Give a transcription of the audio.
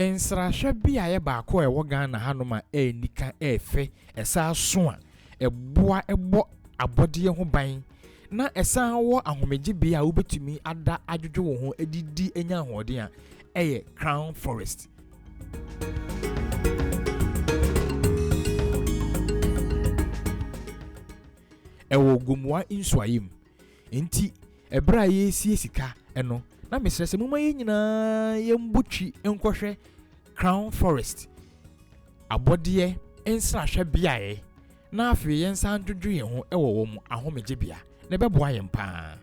ensrahwe bia ye baako e wo Ghana hanoma nika efe esa so a eboa ebo abode ho ban na esan wo ahomeje bia a wobetumi ada adwodwo wo ho edidi enya ahoden a eye Crown Forest. Ewo gomwa insuayim enti ebra ye sika eno na mesrese muma ye nyina ye mbotwi enkohwe Crown Forest abode ensrahwe bia ye na afi ye nsan dwodwo ye ho ewo wo mu ahomeje bia na beboa ye mpa.